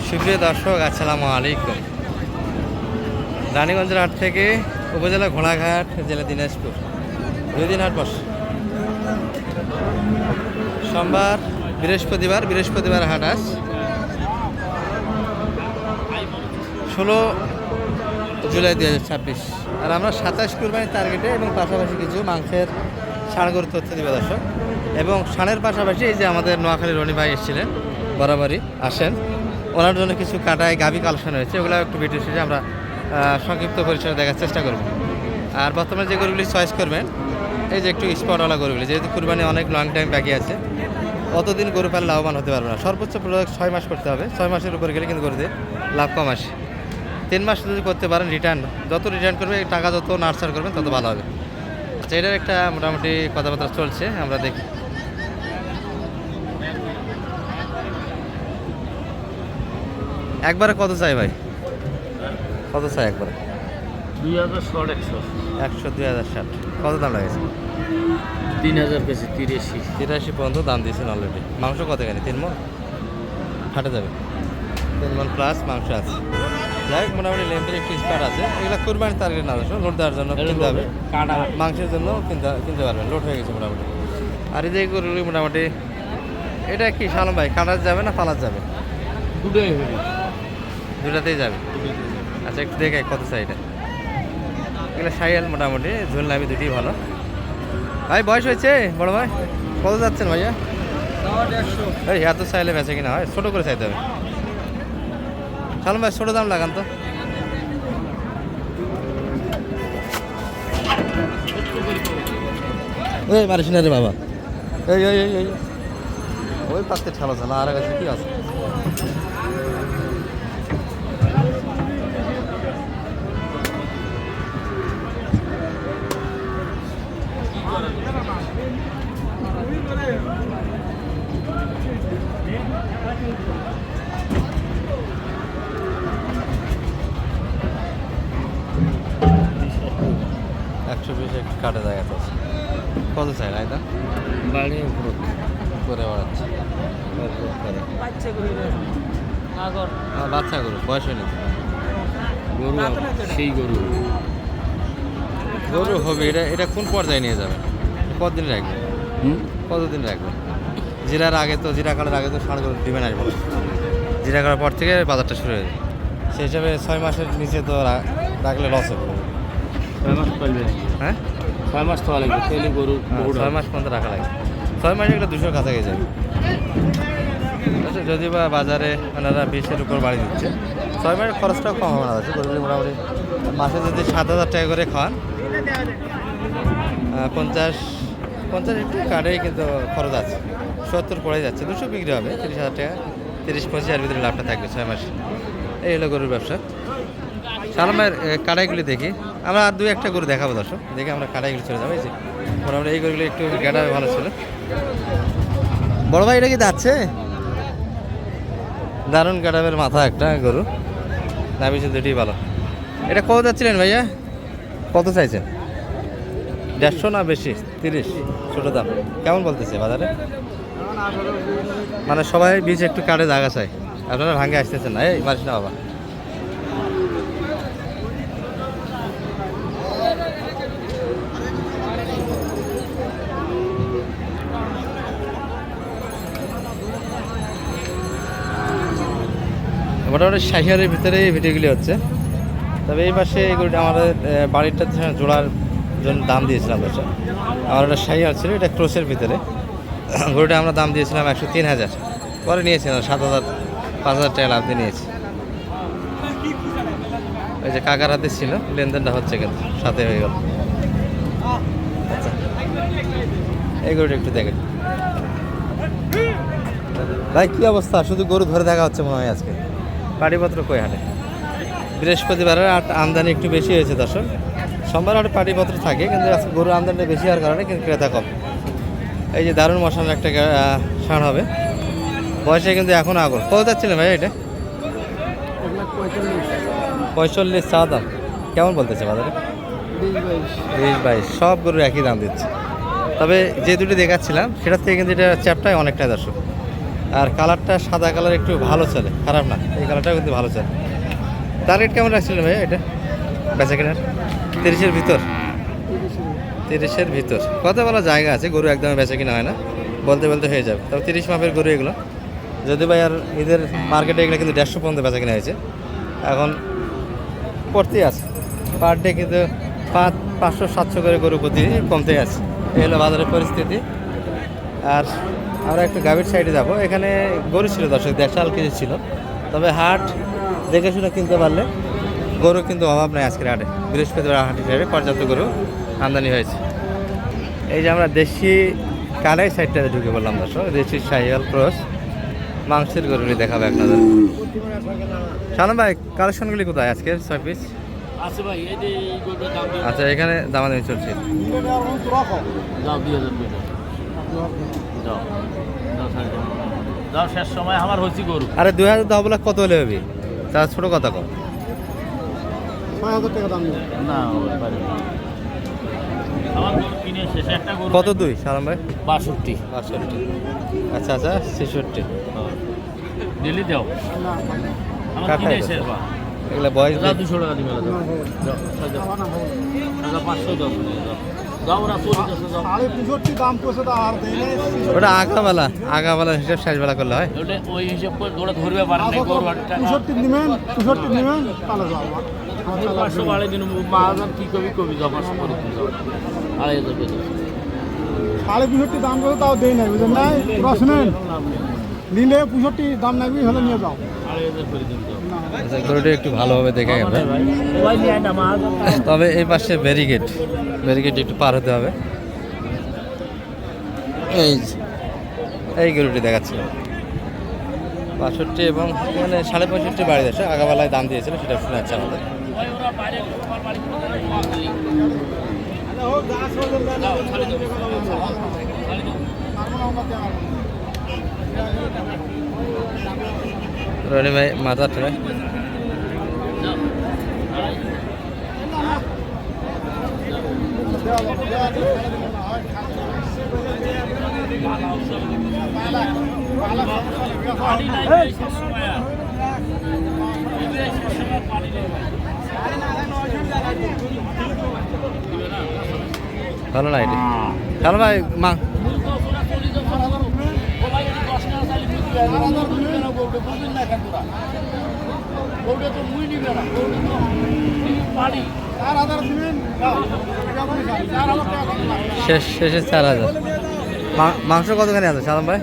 সুপ্রিয় দর্শক, আসসালামু আলাইকুম। রানীগঞ্জের হাট থেকে উপজেলা ঘোড়াঘাট, জেলা দিনাজপুর, 2 দিন হাট বসে। সোমবার, বৃহস্পতিবার হাট আস 16 জুলাই 2026। আর আমরা 27 কুরবানির টার্গেটে এবং পাশাপাশি কিছু মাংসের ষাঁড়গরু তথ্য দিবে দর্শক। এবং ষাঁড়ের পাশাপাশি এই যে আমাদের নোয়াখালী রনি ভাই এসেছিলেন, বরাবরই আসেন, ওনার জন্য কিছু কাটায় গাভী কালেকশন হয়েছে, ওগুলো একটু ভিডিও শেষে আমরা সংক্ষিপ্ত পরিসরে দেখার চেষ্টা করব। আর বর্তমানে যে গরুগুলি চয়েস করবেন, এই যে একটু স্পটওয়ালা গরুগুলি, যেহেতু কুরবানি অনেক লং টাইম বাকি আছে, অতদিন গরু পালে লাভবান হতে পারবে না। সর্বোচ্চ প্রোডাক্ট 6 মাস করতে হবে। 6 মাসের উপরে গেলে কিন্তু গরুতে লাভ কম আসে। 3 মাস যদি করতে পারেন রিটার্ন, যত রিটার্ন করবে টাকা যত নার্সার করবেন তত ভালো হবে। আচ্ছা, এটার একটা মোটামুটি কথাবার্তা চলছে, আমরা দেখি। একবারে কত চাই ভাই? কত চাই একবারে? 2060 2060। কত দাম লাগেছে? 3000 পেয়েছে। 83 পর্যন্ত দাম দিয়েছেন অলরেডি। মাংস কত কেন? 3 মণ হাটে যাবে। 3 মণ প্লাস মাংস আছে। যাই হোক, মোটামুটি লেম্পের একটু স্পার আছে। এগুলো কুরবানির টার্গেট না, লোড দেওয়ার জন্য কিনতে হবে, মাংসের জন্য কিনতে পারবেন। লোড হয়ে গেছে মোটামুটি। আর এই যে গরুগুলি মোটামুটি, এটা কি সালাম ভাই, কাটার যাবে না পালার যাবে? দুটাতেই যাবে। আচ্ছা, একটু দেখে কত চাই এটা। এগুলো সাইয়াল, মোটামুটি ঝুল নামি দুটিই ভালো। ভাই বয়স হয়েছে বড় ভাই? কত যাচ্ছেন ভাইয়া? এই এত চাইলে বেঁচে কিনা হয়? ছোটো করে চাইতে হবে। সালাম ভাই, ছোটো দাম লাগান তো। এই মারিস না রে বাবা। এই এই এই ওই পাত্রে ঠালো না, আর কাছে কি আছে? একটু কাটা জায়গা তো আছে। কত চাই রায়দা? করে বেড়াচ্ছে বাচ্চা গরু, বয়স হয়নি গরু। সেই গরু হবে। এটা কোন পর্যায়ে নিয়ে যাবে? কতদিন রাখবে? কতদিন রাখবে? জিরার আগে তো, জিরা কাটার আগে তো ষাঁড় গরু দিবেন আসবো। জিরা কাটার পর থেকে বাজারটা শুরু হয়ে যায়। সেই হিসাবে 6 মাসের নিচে তো রাখলে লস হবে। 6 মাস চলবে। হ্যাঁ, 6 মাস তো লাগবে, তাহলে গরু 6 মাস পর্যন্ত রাখা লাগে। 6 মাসে একটা 200 কাছাকাছি যাবে। আচ্ছা, যদি বা বাজারে ওনারা 20-এর উপর বাড়ি দিচ্ছে, 6 মাসের খরচটাও কম হবে না। আছে গরুগুলি মোটামুটি মাসে যদি 7000 টাকা করে খাওয়ান, 50 একটু কার্ডেই কিন্তু খরচ আছে। 70 পড়ে যাচ্ছে, 200 বিক্রি হবে। 30,000 টাকা, 30-25 ভিতরে লাভটা থাকবে 6 মাসে। এই হলো গরুর ব্যবসা। সালামের কাড়াইগুলি দেখি আমরা, আর 2-1টা গরু দেখাবো দর্শক। দেখে আমরা কাড়াইগুলি চলে যাবো। এই যে মোটামুটি এই গরুগুলি একটু গেটাবে ভালো ছিল। বড় ভাই, এটা কি যাচ্ছে? দারুণ গেটাবের মাথা একটা গরু, না বেশি দুটি ভালো। এটা কত যাচ্ছিলেন ভাইয়া? কত চাইছেন? 150 না বেশি? 30 ছোটো দাম। কেমন বলতেছে বাজারে? মানে সবাই বীজ একটু কাটে জায়গা চাই, আপনারা ভাঙে আসতেছেন না। এই মারিস না বাবা। মোটামুটি শাহিয়ারের ভিতরে এই ভিডিওগুলি হচ্ছে। তবে এই পাশে এই গরুটা আমাদের বাড়িটা জোড়ার জন্য দাম দিয়েছিলাম দর্শক। আমার একটা শাহিয়ার ছিল, এটা ক্রোসের ভিতরে। গরুটা আমরা দাম দিয়েছিলাম 103,000, পরে নিয়েছিলাম 7,000 5,000 টাকা লাভ দিয়ে নিয়েছি। ওই যে কাকার হাতে ছিল, লেনদেনটা হচ্ছে কিন্তু সাথে হয়ে গেল। আচ্ছা, এই গরুটা একটু দেখেন ভাই, কী অবস্থা? শুধু গরু ধরে দেখা হচ্ছে মনে হয় আজকে। পাটিপত্র কই হাটে? বৃহস্পতিবারের আমদানি একটু বেশি হয়েছে দর্শক। সোমবার হাটে পাটিপত্র থাকে, কিন্তু আজকে গরু আমদানিটা বেশি হওয়ার কারণে কিন্তু ক্রেতা কম। এই যে দারুণ মশানের একটা ষাঁড় হবে, বয়সে কিন্তু এখন আগর। কত যাচ্ছিলেন ভাই এটা? 45 চা দাম। কেমন বলতেছে বাজারে? 20-22 সব গরুর একই দাম দিচ্ছে। তবে যে দুটি দেখাচ্ছিলাম সেটার থেকে কিন্তু এটা চ্যাপটায় অনেকটাই দর্শক। আর কালারটা সাদা কালার একটু ভালো চলে, খারাপ না, এই কালারটাও কিন্তু ভালো চলে। টার্গেট কেমন রাখছিলেন ভাই এটা বেচা কেনার? 30-এর ভিতর, 30-এর ভিতর কথা বলা জায়গা আছে, গরু একদম বেচা কিনা হয় না, বলতে বলতে হয়ে যাবে। তবে 30 মাপের গরু এগুলো, যদি ভাই আর ঈদের মার্কেটে এগুলো কিন্তু 150 পর্যন্ত বেচা কিনা হয়েছে, এখন পড়তেই আছে পার ডে কিন্তু 500-700 করে গরু প্রতি কমতেই আছে। এই হলো বাজারের পরিস্থিতি। আর আমরা একটু গাভীর সাইডে যাব, এখানে গরু ছিল দর্শক, 1.5 কেজি ছিল। তবে হাট দেখে শুনে কিনতে পারলে গরু কিন্তু অভাব নাই আজকের হাটে। বৃহস্পতিবার হাট হিসেবে পর্যাপ্ত গরু আমদানি হয়েছে। এই যে আমরা দেশি কালাই সাইডটাতে ঢুকে বললাম দর্শক, দেশি শাহিওয়াল ক্রস মাংসের গরুগুলি দেখাবে আপনাদের। শালম ভাই, কালেকশনগুলি কোথায় আজকের 6 পিস? আছে ভাই, এই যে এই গরুটার দাম দিয়ে আচ্ছা, এখানে দামাদামি চলছে। দাও 2000 করে দাও, দাও সাড়ে দাও, দাও শেষ সময় আমার হয়েছি গরু। আরে 2000 দাও বলে কত হলে হবে? তার ছোট কথা কম। 6000 টাকা দাম নেই। না হবে পারে না। আমার গরু কিনে শেষে একটা গরু কত দুই শালম ভাই? 62 62। আচ্ছা আচ্ছা, 66। দিল্লি দাও না আমার কাকাই কিনে দাও। শেরবা এগুলো বয়স দাও 200 টাকা দিবে দাও দাও দাও 500 দাও দাও না 40 দাও। 65 দাম করছে তো আর দেই নাই। ওটা আগাবেলা হিসাব শেষবেলা করলে হয়। ওটা ওই হিসাব করে ওটা ধরবে পারে না গরু টাকা 65 নিবেন, 65 নিবেন তাহলে যাও। 500 বাড়ে দিন মাহাজন কি কবি দাও 500 করে দাও 2500 করে দাও। 65 দাম করছে তাও দেই নাই, বুঝেন নাই? রস নেন নিলে 65 দাম নাকি হলে নিয়ে যাও। 2500 করে দিন দাও। আচ্ছা, গরুটা একটু ভালোভাবে দেখে আমরা। ভাই নিয়ে না মাহাজন তবে এই পাশে ব্যারিকেড একটু পার হতে হবে। এই যে, এই গরুটি দেখাচ্ছিল 65 এবং এখানে 65.5 বাড়ি দিয়েছে, আগাবেলায় দাম দিয়েছিল সেটা শুনে যাচ্ছে আমাদের। ওরা বাইরে তোমার বাড়ি রনি ভাই মাথা ট্রাই ভালো না এটি। ভালো ভাই মা শেষে 4000। মাংস কতখানি আছে সালাম ভাই?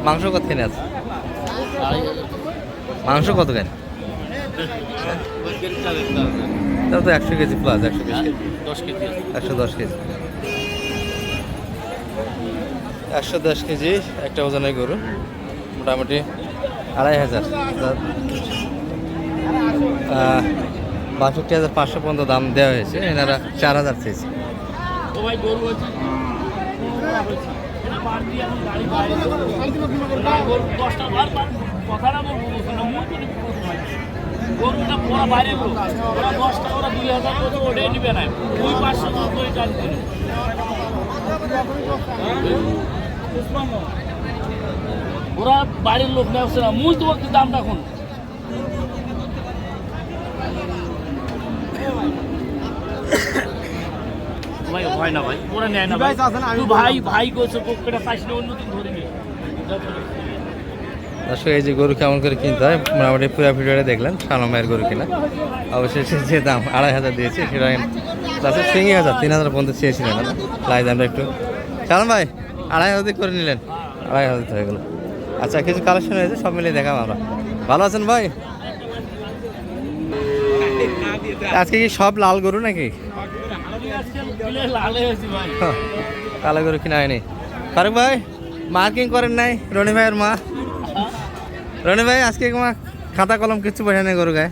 মাংস কতখানি আছে? মাংস কতখানি? তাও তো 100 কেজি প্লাস, 110 কেজি 110 কেজি একটা ওজনের গরু, মোটামুটি 2500। 62,500 পর্যন্ত দাম দেওয়া হয়েছে, এনারা 4000 চেয়েছে। গরুটা পুরো বাইরে ওরা 10টা ওরা 2000 করে ওটাই নিবে না, ওই 500 করে চাল করে ওরা বাড়ির লোক নেওয়া না, মুই তোমাকে দাম রাখুন। ভাই হয় না ভাই, ওরা নেয় না ভাই, তুই ভাই করছো কোকটা পাইস না, অন্য দিন ধরে নিয়ে আসলে এই যে গরু কেমন করে কিনতে হয় মোটামুটি পুরো ভিডিওটা দেখলেন। সালামের গরু কিনা অবশেষে যে দাম 2500 দিয়েছে সেটা লাস্টে 3000 পর্যন্ত চেয়েছিলেন না, লাই দামটা একটু সালাম ভাই 2500 করে নিলেন, 2500 হয়ে গেল। আচ্ছা, কিছু কালেকশন হয়েছে, সব মিলিয়ে দেখাবো আমরা। ভালো আছেন ভাই? আজকে কি সব লাল গরু নাকি? কালো গরু কিনা হয়নি। ফারুক ভাই মার্কিং করেন নাই? রনি ভাইয়ের মা রনি ভাই আজকে তোমার খাতা কলম কিছু পয়সা নেই গরু গায়ে?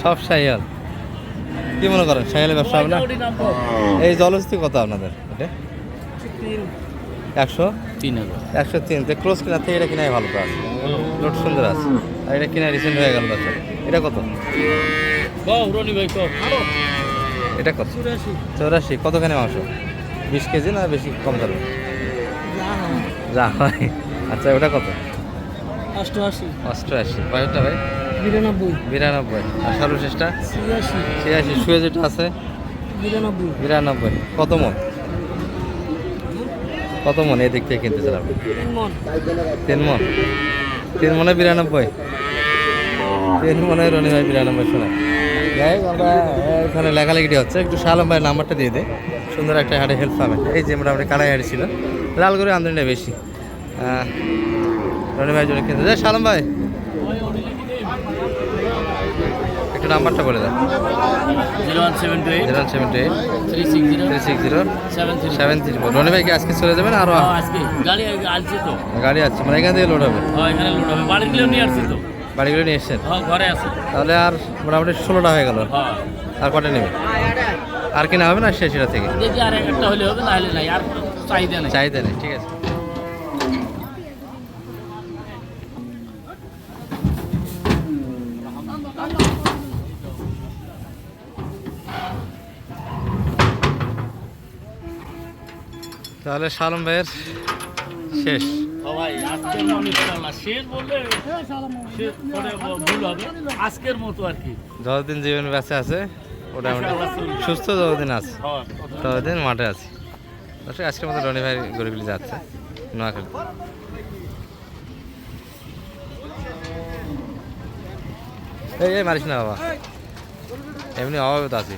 সব শাহিয়াল। কি মনে করেন শাহিয়ালের ব্যবসা হবে না? এই জলস্থি কত আপনাদের? এটা 103। ক্লোজ কিনা থেকে এটা কিনাই ভালো তো আছে, লোড সুন্দর আছে। আর এটা কিনা রিসেন্ট হয়ে গেল বাচ্চা। এটা কত? রনি ভাই এটা কত? 84। কতখানি মাংস? 20 কেজি না বেশি কম যাবে? যা হয়। আচ্ছা ওটা কত? 88 88। পরেরটা ভাই? 92 92। আর সর্বশেষটা? 86 86। শুয়ে যেটা আছে? 92 92। কত মন? কত মন এদিক থেকে কিনতে চান আপনি? 3 মন 3 মন। 3 মনে 92। 3 মনে রনি ভাই 92 শোনা। যাই হোক, আমরা এখানে লেখালেখি হচ্ছে, একটু শালম ভাইয়ের নাম্বারটা দিয়ে দেয়, সুন্দর একটা হাটে হেল্প পাবেন। এই যে মোটামুটি কালাই হাটে ছিল, লালগড়ে আমদানিটা বেশি। রনি ভাই জন্য কিনতে যায়। শালম ভাই একটু নাম্বারটা বলে দেন। 0178 078 360 360 73 734। রনি ভাই কি আজকে চলে যাবেন? আরও আজকে গাড়ি আসছে তো। গাড়ি আছে, মানে এখান থেকে লোড হবে? হ্যাঁ এখানে লোড হবে, বাড়িগুলো নিয়ে আসছি তো। বাড়িগুলো নিয়ে এসছেন? হ্যাঁ ঘরে আছে। তাহলে আর মোটামুটি 16টা হয়ে গেল। হ্যাঁ আর কটা নেবে? আর কিনা হবে না শেষ এটা থেকে? দেখি আর একটা হলে হবে, না হলে নাই, আর চাহিদা নেই। চাহিদা নেই, ঠিক আছে। তাহলে শালম ভাইয়ের শেষ। ভাই আজকের মানুষ শেষ বললে শেষ পরে ভুল হবে, আজকের মতো আর কি। যতদিন জীবন বেঁচে আছে ওটা সুস্থ, যতদিন আছে হ্যাঁ ততদিন মাঠে আছে। দর্শক আজকের মতো রনি ভাই গরিবলি যাচ্ছে নোয়াখালী। এই মারিস না বাবা, এমনি অভাবে তো আছি।